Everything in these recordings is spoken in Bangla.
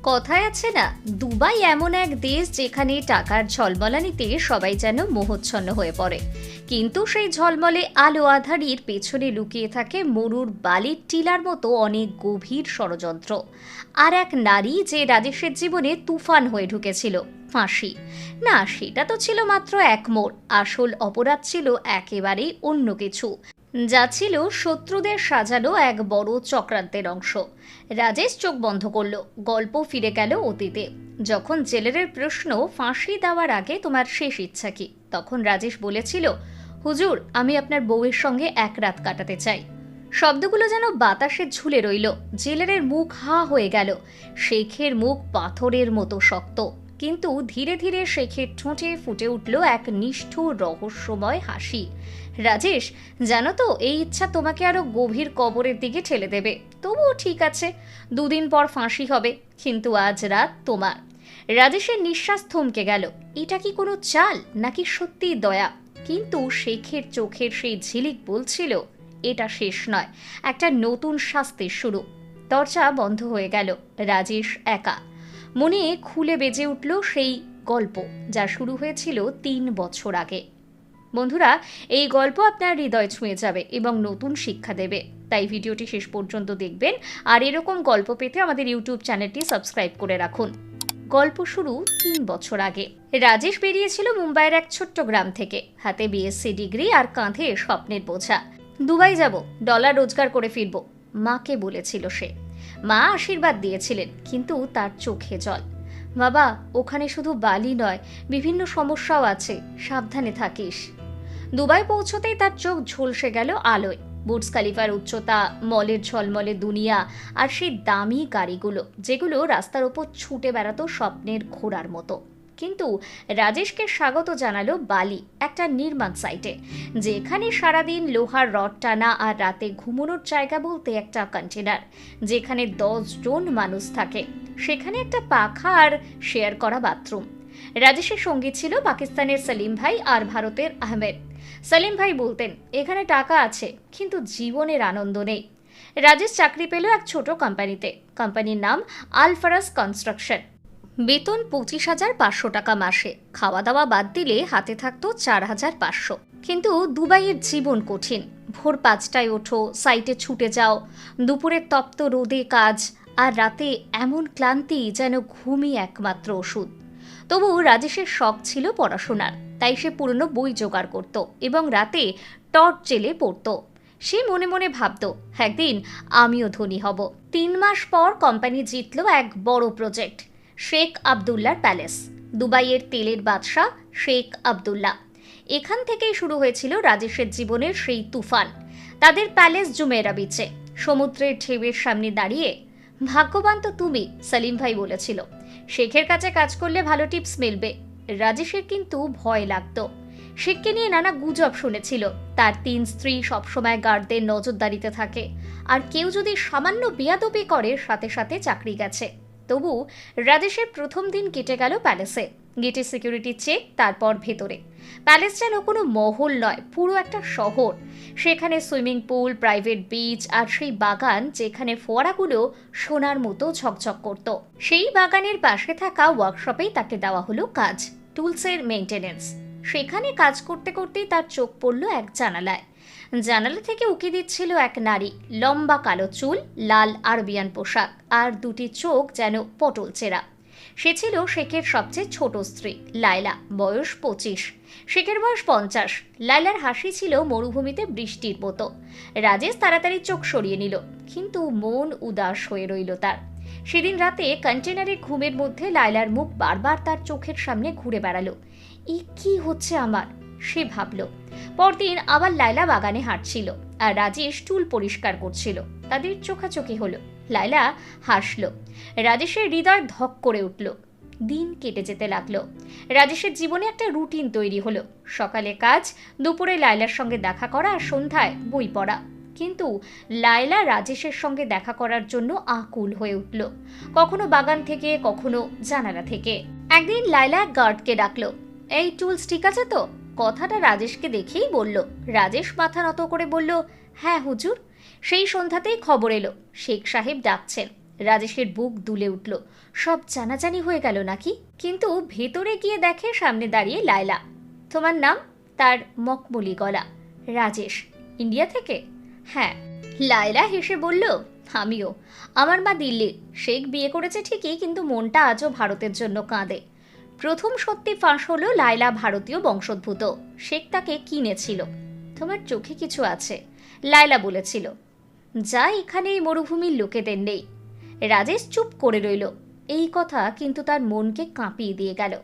কথায় আছে না, দুবাই এমন এক দেশ যেখানে টাকার ঝলমলানিতে সবাই যেন মোহচ্ছন্ন হয়ে পড়ে। কিন্তু সেই ঝলমলে আলো আঁধারির পেছনে লুকিয়ে থাকে মরুর বালির টিলার মতো অনেক গভীর ষড়যন্ত্র। আর এক নারী যে রাজেশের জীবনে তুফান হয়ে ঢুকেছিল, ফাঁসি। না, সেটা তো ছিল মাত্র এক মোড়। আসল অপরাধ ছিল একেবারেই অন্য কিছু, যা ছিল শত্রুদের সাজানো এক বড় চক্রান্তের অংশ। রাজেশ চোখ বন্ধ করল। গল্প ফিরে গেল অতীতে। যখন জেলেরের প্রশ্ন, ফাঁসি দেওয়ার আগে তোমার শেষ ইচ্ছা কি, তখন রাজেশ বলেছিল, হুজুর, আমি আপনার বউয়ের সঙ্গে এক রাত কাটাতে চাই। শব্দগুলো যেন বাতাসে ঝুলে রইল। জেলেরের মুখ হা হয়ে গেল। শেখের মুখ পাথরের মতো শক্ত, কিন্তু ধীরে ধীরে শেখের ঠোঁটে ফুটে উঠল এক নিষ্ঠুর রহস্যময় হাসি। রাজেশ, জানো তো, এই ইচ্ছা তোমাকে আরো গভীর কবরের দিকে ঠেলে দেবে। তবুও ঠিক আছে, 2 দিন পর ফাঁসি হবে, কিন্তু আজ রাত তোমার। রাজেশের নিঃশ্বাস থমকে গেল। এটা কি কোনো চাল, নাকি সত্যি দয়া? কিন্তু শেখের চোখের সেই ঝিলিক বলছিল, এটা শেষ নয়, একটা নতুন শাস্তির শুরু। দরজা বন্ধ হয়ে গেল। রাজেশ একা। মনে খুলে বেজে উঠল সেই গল্প, যা শুরু হয়েছিল 3 বছর আগে। বন্ধুরা, এই গল্প আপনার হৃদয় ছুঁয়ে যাবে এবং নতুন শিক্ষা দেবে। তাই ভিডিওটি শেষ পর্যন্ত দেখবেন। আর এরকম গল্প পেতে আমাদের ইউটিউব চ্যানেলটি সাবস্ক্রাইব করে রাখুন। গল্প শুরু 3 বছর আগে। রাজেশ বেরিয়েছিল মুম্বাইয়ের এক ছোট্ট গ্রাম থেকে, হাতে বিএসসি ডিগ্রি আর কাঁধে স্বপ্নের বোঝা। দুবাই যাব, ডলার রোজগার করে ফিরব, মাকে বলেছিল সে। মা আশীর্বাদ দিয়েছিলেন, কিন্তু তার চোখে জল। বাবা, ওখানে শুধু বালি নয়, বিভিন্ন সমস্যাও আছে, সাবধানে থাকিস। দুবাই পৌঁছতেই তার চোখ ঝলসে গেল আলোয়। বুর্জ খালিফার উচ্চতা, মলের ঝলমলে দুনিয়া, আর সেই দামি গাড়িগুলো যেগুলো রাস্তার ওপর ছুটে বেড়াতো স্বপ্নের ঘোড়ার মতো। কিন্তু রাজেশকে স্বাগত জানালো বালি, একটা নির্মাণ সাইটে, যেখানে সারাদিন লোহার রড টানা আর রাতে ঘুমানোর জায়গা বলতে একটা কন্টেনার, যেখানে 10 জন মানুষ থাকে, সেখানে একটা পাখা আর শেয়ার করা বাথরুম। রাজেশের সঙ্গী ছিল পাকিস্তানের সেলিম ভাই আর ভারতের আহমেদ। সেলিম ভাই বলতেন, এখানে টাকা আছে, কিন্তু জীবনের আনন্দ নেই। রাজেশ চাকরি পেল এক ছোট কোম্পানিতে। কোম্পানির নাম আল ফারাজ কনস্ট্রাকশন। বেতন 25,500 টাকা মাসে। খাওয়া দাওয়া বাদ দিলে হাতে থাকতো 4,500। কিন্তু দুবাইয়ের জীবন কঠিন। ভোর 5টায় ওঠো, সাইটে ছুটে যাও, দুপুরের তপ্ত রোদে কাজ, আর রাতে এমন ক্লান্তি যেন ঘুমই একমাত্র ওষুধ। তবু রাজেশের শখ ছিল পড়াশোনার, তাই সে পুরনো বই জোগাড় করত এবং রাতে টর্চ জেলে পড়ত। সে মনে মনে ভাবত, একদিন আমিও ধনী হব। 3 মাস পর কোম্পানি জিতল এক বড় প্রজেক্ট, শেখ আবদুল্লার প্যালেস। দুবাইয়ের তেলের বাদশাহ শেখ আবদুল্লাহ। এখান থেকেই শুরু হয়েছিল রাজেশের জীবনের সেই তুফান। তাদের প্যালেস জুমেরা বিচে, সমুদ্রের ঢেউয়ের সামনে দাঁড়িয়ে। ভাগ্যবান তো তুমি, সেলিম ভাই বলেছিল। শেখের কাছে কাজ করলে ভালো টিপস মিলবে। রাজেশের কিন্তু ভয় লাগতো। শেখকে নিয়ে নানা গুজব শুনেছিল। তার 3 স্ত্রী সবসময় গার্ডদের নজরদারিতে থাকে, আর কেউ যদি সামান্য বেয়াদবি করে, সাথে সাথে চাকরি গেছে। তবু রাজেশের প্রথম দিন কেটে গেল প্যালেসে। গেটে সিকিউরিটি চেক, তারপর ভেতরে। প্যালেস যেন কোনো মহল নয়, পুরো একটা শহর। সেখানে সুইমিং পুল, প্রাইভেট বিচ, আর সেই বাগান যেখানে ফোয়ারাগুলো সোনার মতো ঝকঝক করত। সেই বাগানের পাশে থাকা ওয়ার্কশপেই তাকে দেওয়া হলো কাজ, টুলসের মেইনটেনেন্স। সেখানে কাজ করতে করতেই তার চোখ পড়ল এক জানালায়। জানালা থেকে উকি দিচ্ছিল এক নারী, লম্বা কালো চুল, লাল আরবিয়ান পোশাক, আর 2টি চোখ যেন পটল চেরা। সে ছিল শেখের সবচেয়ে ছোট স্ত্রী, লায়লা। বয়স 25, শেখের বয়স 50। লায়লার হাসি ছিল মরুভূমিতে বৃষ্টির মতো। রাজেশ তাড়াতাড়ি চোখ সরিয়ে নিল, কিন্তু মন উদাস হয়ে রইল তার। সেদিন রাতে কন্টেনারে ঘুমের মধ্যে লায়লার মুখ বারবার তার চোখের সামনে ঘুরে বেড়ালো। এ কি হচ্ছে আমার, সে ভাবল। পরদিন আবার লায়লা বাগানে হাঁটছিল, আর রাজেশ টুল পরিষ্কার করছিল। তাদের চোখাচোখি হলো। লায়লা হাসলো। রাজেশের হৃদয় ধক করে উঠল। দিন কেটে যেতে লাগলো। রাজেশের জীবনে একটা রুটিন তৈরি হলো। সকালে কাজ, দুপুরে লায়লার সঙ্গে দেখা করা, আর সন্ধ্যায় বই পড়া। কিন্তু লায়লা রাজেশের সঙ্গে দেখা করার জন্য আকুল হয়ে উঠল, কখনো বাগান থেকে, কখনো জানালা থেকে। একদিন লায়লা গার্ডকে ডাকলো, এই টুলস ঠিক আছে তো? কথাটা রাজেশকে দেখেই বলল। রাজেশ মাথা নত করে বলল, হ্যাঁ হুজুর। সেই সন্ধ্যাতেই খবর এলো, শেখ সাহেব ডাকছেন। রাজেশের বুক দুলে উঠল। সব জানাজানি হয়ে গেল নাকি? কিন্তু ভেতরে গিয়ে দেখে সামনে দাঁড়িয়ে লায়লা। তোমার নাম? তার মকমলি গলা। রাজেশ। ইন্ডিয়া থেকে? হ্যাঁ। লায়লা হেসে বলল, আমিও। আমার মা দিল্লির। শেখ বিয়ে করেছে ঠিকই, কিন্তু মনটা আজও ভারতের জন্য কাঁদে। প্রথম সত্যি ফাঁস হলো লায়লা ভারতীয় বংশোদ্ভূত। শেখ তাকে কিনেছিল। তোমার চোখে কিছু আছে, লায়লা বলেছিল, যা এখানে এই মরুভূমির লোকেদের নেই। রাজেশ চুপ করে রইল। এই কথা কিন্তু তার মনকে কাঁপিয়ে দিয়ে গেল।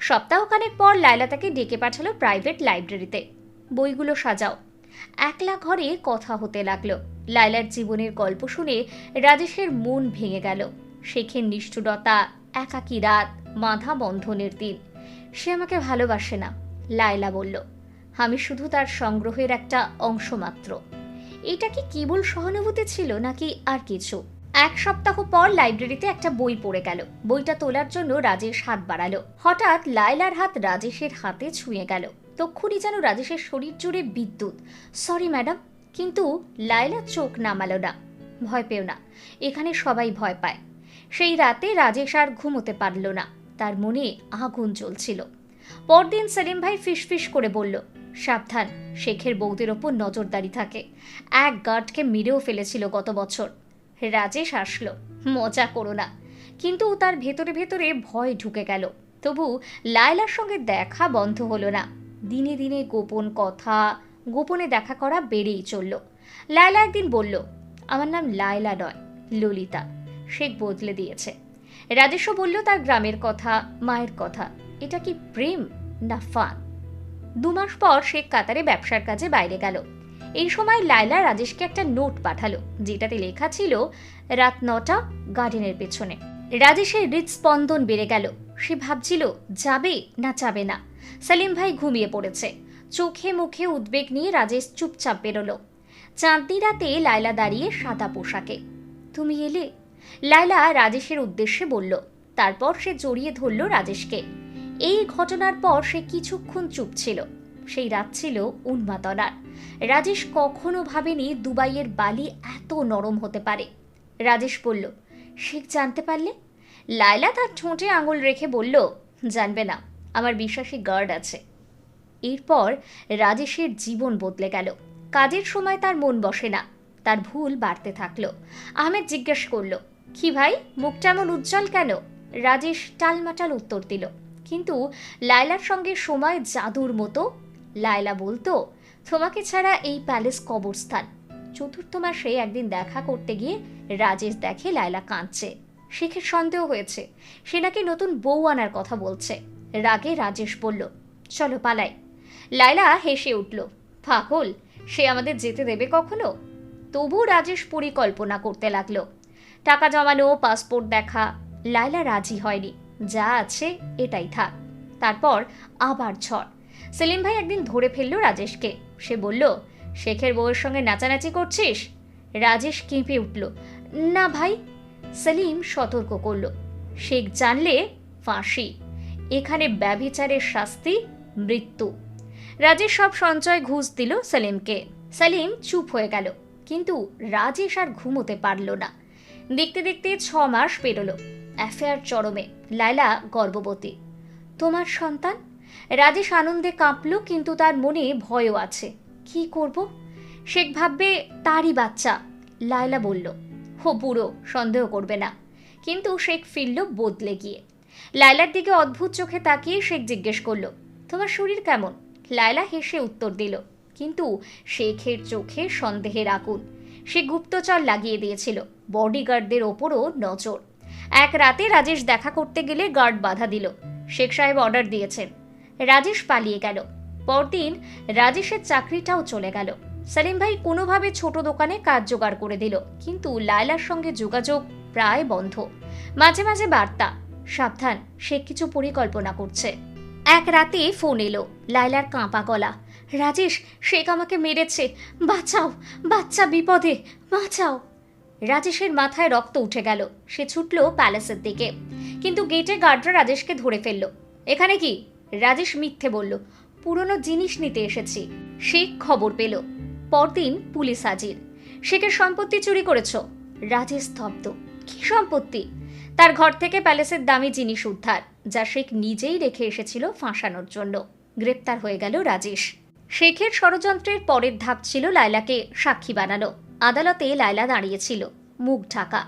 সপ্তাহখানেক পর লায়লা তাকে ডেকে পাঠালো প্রাইভেট লাইব্রেরিতে। বইগুলো সাজাও। একলা ঘরে কথা হতে লাগলো। লায়লার জীবনের গল্প শুনে রাজেশের মন ভেঙে গেল। শেখের নিষ্ঠুরতা, একাকী রাত, বাঁধা বন্ধনের দিন। সে আমাকে ভালোবাসে না, লায়লা বলল। আমি শুধু তার সংগ্রহের একটা অংশ মাত্র। এটা কি কেবল সহানুভূতি ছিল নাকি আর কিছু? এক সপ্তাহ পর লাইব্রেরিতে একটা বই পড়ে গেল। বইটা তোলার জন্য রাজেশ হাত বাড়ালো। হঠাৎ লায়লার হাত রাজেশের হাতে ছুঁয়ে গেল। তক্ষুনি যেন রাজেশের শরীর জুড়ে বিদ্যুৎ। Sorry madam. কিন্তু লায়লা চোখ নামালো না। ভয় পেও না, এখানে সবাই ভয় পায়। সেই রাতে রাজেশ আর ঘুমোতে পারল না। তার মনে আগুন জ্বলছিল। পরদিন সেলিম ভাই ফিসফিস করে বলল, সাবধান, শেখের বউদের ওপর নজরদারি থাকে। এক গার্ডকে মেরেও ফেলেছিল গত বছর। রাজেশ হাসল, মজা করো না। কিন্তু তার ভেতরে ভেতরে ভয় ঢুকে গেল। তবু লায়লার সঙ্গে দেখা বন্ধ হলো না। দিনে দিনে গোপন কথা, গোপনে দেখা করা বেড়েই চলল। লায়লা একদিন বলল, আমার নাম লায়লা নয়, ললিতা। শেখ বদলে দিয়েছে। রাজেশও বলল তার গ্রামের কথা, মায়ের কথা। এটা কি প্রেম না ফান? 2 মাস পর শেখ কাতারে ব্যবসার কাজে বাইরে গেল। এই সময় লায়লা রাজেশকে একটা নোট পাঠালো, যেটাতে লেখা ছিল, রাত 9টা, গার্ডেনের পেছনে। রাজেশের হৃদস্পন্দন বেড়ে গেল। সে ভাবছিল যাবে না যাবে না। সেলিম ভাই ঘুমিয়ে পড়েছে। চোখে মুখে উদ্বেগ নিয়ে রাজেশ চুপচাপ বেরোলো। চাঁদনি রাতে লায়লা দাঁড়িয়ে সাদা পোশাকে। তুমি এলে? লায়লা রাজেশের উদ্দেশ্যে বলল। তারপর সে জড়িয়ে ধরল রাজেশকে। এই ঘটনার পর সে কিছুক্ষণ চুপ ছিল। সেই রাত ছিল উন্মাদনার। রাজেশ কখনো ভাবেনি দুবাইয়ের বালি এত নরম হতে পারে। রাজেশ বলল, শেখ জানতে পারলে? লায়লা তার ঠোঁটে আঙুল রেখে বলল, জানবে না, আমার বিশ্বাসী গার্ড আছে। এরপর রাজেশের জীবন বদলে গেল। কাজের সময় তার মন বসে না। তার ভুল বাড়তে থাকলো। আহমেদ জিজ্ঞেস করল, কি ভাই, মুখটা এমন উজ্জ্বল কেন? রাজেশ টালমাটাল উত্তর দিল। কিন্তু লায়লার সঙ্গে সময় জাদুর মতো। লায়লা বলতো, তোমাকে ছাড়া এই প্যালেস কবরস্থান। 4র্থ মাসে একদিন দেখা করতে গিয়ে রাজেশ দেখে লায়লা কাঁদছে। শেখের সন্দেহ হয়েছে, সে নাকি নতুন বউ আনার কথা বলছে। রাগে রাজেশ বলল, চলো পালাই। লায়লা হেসে উঠল, পাগল, সে আমাদের যেতে দেবে কখনো? তবু রাজেশ পরিকল্পনা করতে লাগলো। টাকা জমানো, পাসপোর্ট দেখা। লায়লা রাজি হয়নি। যা আছে এটাই থাক। তারপর আবার ঝড়। সেলিম ভাই একদিন ধরে ফেলল রাজেশকে। সে বলল, শেখের বউয়ের সঙ্গে নাচানাচি করছিস? রাজেশ কেঁপে উঠল, না ভাই। সেলিম সতর্ক করল, শেখ জানলে ফাঁসি। এখানে ব্যভিচারের শাস্তি মৃত্যু। রাজেশ সব সঞ্চয় ঘুষ দিল সেলিমকে। সেলিম চুপ হয়ে গেল। কিন্তু রাজেশ আর ঘুমোতে পারল না। দেখতে দেখতে 6 মাস পেরোলো। অ্যাফেয়ার চরমে। লায়লা গর্ভবতী। তোমার সন্তান? রাজেশ আনন্দে কাঁপল, কিন্তু তার মনে ভয়ও আছে। কি করব? শেখ ভাববে তারই বাচ্চা। লায়লা বলল, হো বুড়ো, সন্দেহ করবে না। কিন্তু শেখ ফিরল বদলে গিয়ে। লায়লার দিকে অদ্ভুত চোখে তাকিয়ে শেখ জিজ্ঞেস করল, তোমার শরীর কেমন? লায়লা হেসে উত্তর দিল। কিন্তু শেখের চোখে সন্দেহের আগুন। সে গুপ্তচর লাগিয়ে দিয়েছিল, বডিগার্ডদের ওপরও নজর। এক রাতে রাজেশ দেখা করতে গেলে গার্ড বাধা দিল। শেখ সাহেব অর্ডার দিয়েছেন। রাজেশ পালিয়ে গেল। পরদিন রাজেশের চাকরিটাও চলে গেল। সেলিম ভাই কোনোভাবে ছোট দোকানে কাজ জোগাড় করে দিল, কিন্তু লায়লার সঙ্গে যোগাযোগ প্রায় বন্ধ। মাঝে মাঝে বার্তা, সাবধান, শেখ কিছু পরিকল্পনা করছে। এক রাতে ফোন এলো। লায়লার কাঁপা গলা, রাজেশ, শেখ আমাকে মেরেছে, বাঁচাও, বাচ্চা বিপদে, বাঁচাও। রাজেশের মাথায় রক্ত উঠে গেল। সে ছুটল প্যালেসের দিকে, কিন্তু গেটে গার্ডরা রাজেশকে ধরে ফেলল। এখানে কি? রাজেশ মিথ্যে বলল, পুরনো জিনিস নিতে এসেছি। শেখ খবর পেল। পরদিন পুলিশ হাজির। শেখের সম্পত্তি চুরি করেছ। রাজেশ স্তব্ধ। কি সম্পত্তি? তার ঘর থেকে প্যালেসের দামি জিনিস উদ্ধার, যা শেখ নিজেই রেখে এসেছিল ফাঁসানোর জন্য। গ্রেপ্তার হয়ে গেল রাজেশ। শেখের ষড়যন্ত্রের পরের ধাপ ছিল লায়লাকে সাক্ষী বানানো। আদালতে লায়লা দাঁড়িয়েছিল, মুখ ঢাকা।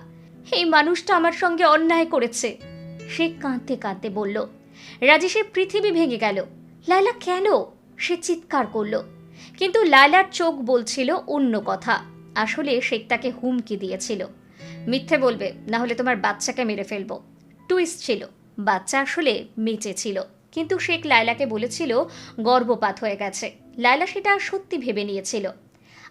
এই মানুষটা আমার সঙ্গে অন্যায় করেছে, শেখ কাঁদতে কাঁদতে বলল। রাজেশের পৃথিবী ভেঙে গেল। লায়লা কেন? সে চিৎকার করল। কিন্তু লায়লার চোখ বলছিল অন্য কথা। আসলে শেখ তাকে হুমকি দিয়েছিল, মিথ্যে বলবে, না হলে তোমার বাচ্চাকে মেরে ফেলবো। টুইস্ট ছিল, বাচ্চা আসলে বেঁচে ছিল। কিন্তু শেখ লায়লাকে বলেছিল গর্ভপাত হয়ে গেছে। লায়লা সেটা সত্যি ভেবে নিয়েছিল।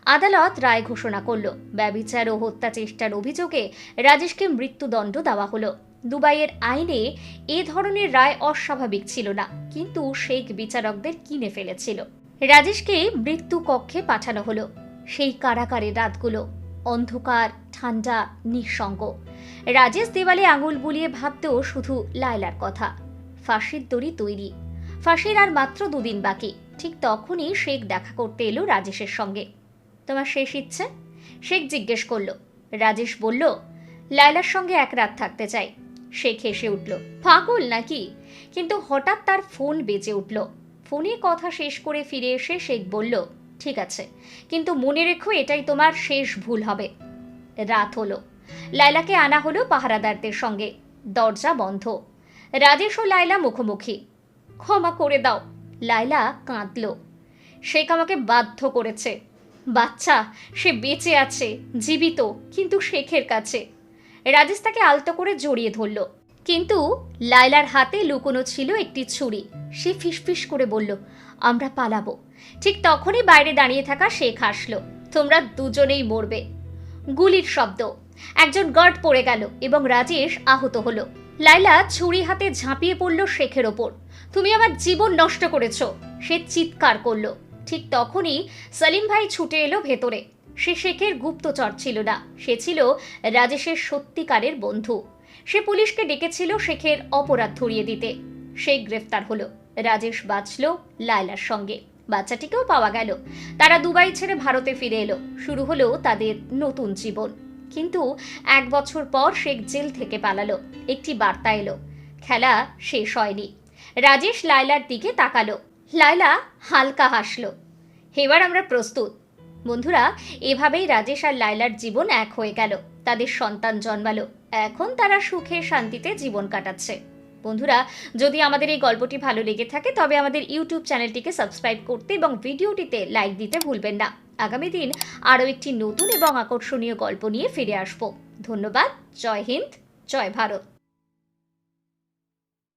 আদালত রায় ঘোষণা করল। ব্যভিচার ও হত্যা চেষ্টার অভিযোগে রাজেশকে মৃত্যুদণ্ড দেওয়া হলো। দুবাইয়ের আইনে এ ধরনের রায় অস্বাভাবিক ছিল না, কিন্তু শেখ বিচারকদের কিনে ফেলেছিল। রাজেশকে মৃত্যু কক্ষে পাঠানো হলো। সেই কারাগারের রাতগুলো অন্ধকার, ঠান্ডা, নিঃসঙ্গ। রাজেশ দেওয়ালে আঙুল বুলিয়ে ভাবতেও শুধু লায়লার কথা। ফাঁসির দড়ি তৈরি, ফাঁসির আর মাত্র 2 দিন বাকি। ঠিক তখনই শেখ দেখা করতে এলো রাজেশের সঙ্গে। তোমার শেষ ইচ্ছে? শেখ জিজ্ঞেস করলো। রাজেশ বলল, লায়লার সঙ্গে এক রাত থাকতে চাই। শেখ হেসে উঠল, পাগল নাকি? কিন্তু হঠাৎ তার ফোন বেজে উঠল। ফোনে কথা শেষ করে ফিরে এসে শেখ বলল, ঠিক আছে, কিন্তু মনে রেখো এটাই তোমার শেষ ভুল হবে। রাত হলো। লায়লাকে আনা হলো পাহারাদারদের সঙ্গে। দরজা বন্ধ। রাজেশ ও লায়লা মুখোমুখি। ক্ষমা করে দাও, লায়লা কাঁদল। শেখ আমাকে বাধ্য করেছে। বাচ্চা, সে বেঁচে আছে, জীবিত, কিন্তু শেখের কাছে। রাজেশ তাকে আলতো করে জড়িয়ে ধরল। কিন্তু লায়লার হাতে লুকোনো ছিল একটি ছুরি। সে ফিসফিস করে বলল, আমরা পালাবো। ঠিক তখনই বাইরে দাঁড়িয়ে থাকা শেখ হাসল। তোমরা দুজনেই মরবে। গুলির শব্দ। একজন গার্ড পড়ে গেল এবং রাজেশ আহত হলো। লায়লা ছুরি হাতে ঝাঁপিয়ে পড়ল শেখের ওপর। তুমি আমার জীবন নষ্ট করেছো, সে চিৎকার করলো। ঠিক তখনই সলিম ভাই ছুটে এলো ভেতরে। সে শেখের গুপ্তচর ছিল না, সে ছিল রাজেশের সত্যিকারের বন্ধু। সে পুলিশকে ডেকেছিল শেখের অপরাধ ধরিয়ে দিতে। শেখ গ্রেফতার হলো। রাজেশ বাঁচল লায়লার সঙ্গে। বাচ্চাটিকেও পাওয়া গেল। তারা দুবাই ছেড়ে ভারতে ফিরে এলো। শুরু হলো তাদের নতুন জীবন। কিন্তু 1 বছর পর শেখ জেল থেকে পালালো। একটি বার্তা এলো, খেলা শেষ হয়নি। রাজেশ লায়লার দিকে তাকালো। লায়লা হালকা হাসলো। এবার আমরা প্রস্তুত। বন্ধুরা, এভাবেই রাজেশ আর লায়লার জীবন এক হয়ে গেল। তাদের সন্তান জন্মালো। এখন তারা সুখে শান্তিতে জীবন কাটাচ্ছে। বন্ধুরা, যদি আমাদের এই গল্পটি ভালো লেগে থাকে তবে আমাদের ইউটিউব চ্যানেলটিকে সাবস্ক্রাইব করতে এবং ভিডিওটিতে লাইক দিতে ভুলবেন না। আগামী দিন আরও একটি নতুন এবং আকর্ষণীয় গল্প নিয়ে ফিরে আসব। ধন্যবাদ। জয় হিন্দ, জয় ভারত।